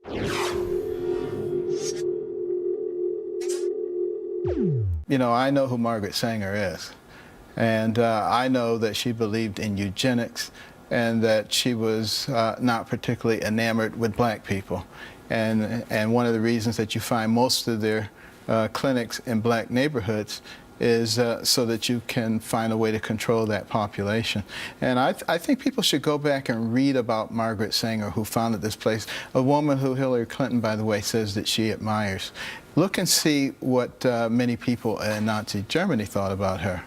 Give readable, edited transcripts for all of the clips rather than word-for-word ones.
You know, I know who Margaret Sanger is, and I know that she believed in eugenics and that she was not particularly enamored with black people. And one of the reasons that you find most of their clinics in black neighborhoods is so that you can find a way to control that population. And I think people should go back and read about Margaret Sanger, who founded this place, a woman who Hillary Clinton, by the way, says that she admires. Look and see what many people in Nazi Germany thought about her.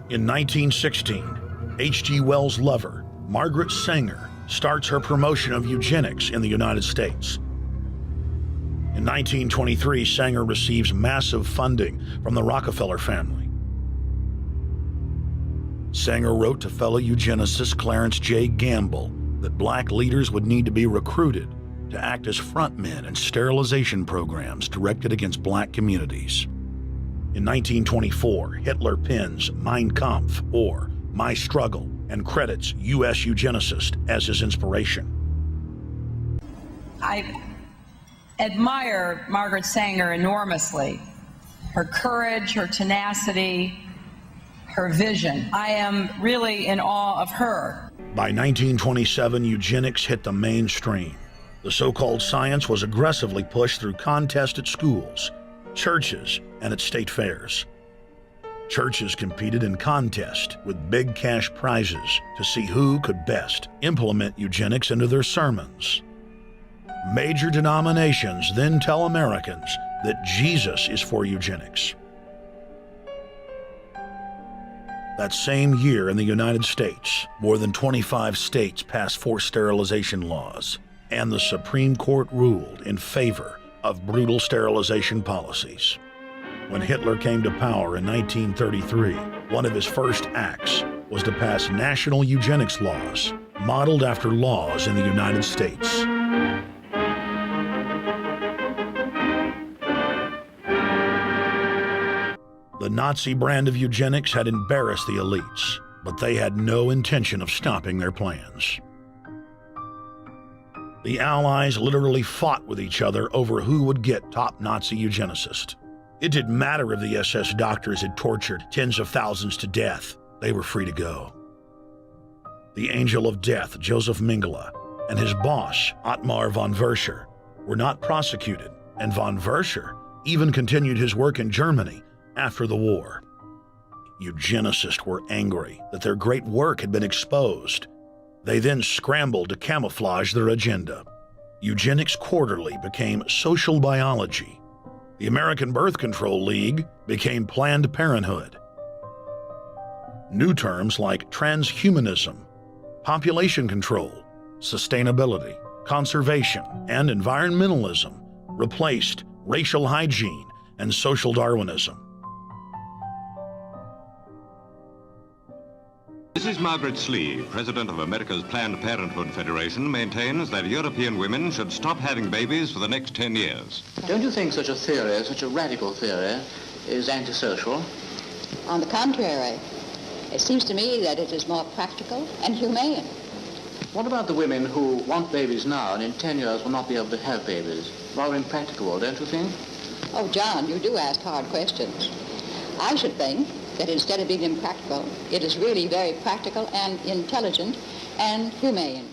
In 1916, H.G. Wells' lover, Margaret Sanger, starts her promotion of eugenics in the United States. In 1923, Sanger receives massive funding from the Rockefeller family. Sanger wrote to fellow eugenicist Clarence J. Gamble that black leaders would need to be recruited to act as frontmen in sterilization programs directed against black communities. In 1924, Hitler pens Mein Kampf, or My Struggle, and credits U.S. eugenicist as his inspiration. I admire Margaret Sanger enormously. Her courage, her tenacity, her vision. I am really in awe of her. By 1927, eugenics hit the mainstream. The so-called science was aggressively pushed through contests at schools, churches, and at state fairs. Churches competed in contests with big cash prizes to see who could best implement eugenics into their sermons. Major denominations then tell Americans that Jesus is for eugenics. That same year in the United States, more than 25 states passed forced sterilization laws, and the Supreme Court ruled in favor of brutal sterilization policies. When Hitler came to power in 1933, one of his first acts was to pass national eugenics laws, modeled after laws in the United States. The Nazi brand of eugenics had embarrassed the elites, but they had no intention of stopping their plans. The Allies literally fought with each other over who would get top Nazi eugenicist. It didn't matter if the SS doctors had tortured tens of thousands to death. They were free to go. The Angel of Death, Joseph Mengele, and his boss, Ottmar von Verscher, were not prosecuted, and von Verscher even continued his work in Germany after the war. Eugenicists were angry that their great work had been exposed. They then scrambled to camouflage their agenda. Eugenics Quarterly became Social Biology. The American Birth Control League became Planned Parenthood. New terms like transhumanism, population control, sustainability, conservation, and environmentalism replaced racial hygiene and social Darwinism. Mrs. Margaret Slee, president of America's Planned Parenthood Federation, maintains that European women should stop having babies for the next 10 years. Don't you think such a theory, such a radical theory, is antisocial? On the contrary, it seems to me that it is more practical and humane. What about the women who want babies now and in 10 years will not be able to have babies? Rather impractical, don't you think? Oh, John, you do ask hard questions. I should think that instead of being impractical, it is really very practical and intelligent and humane.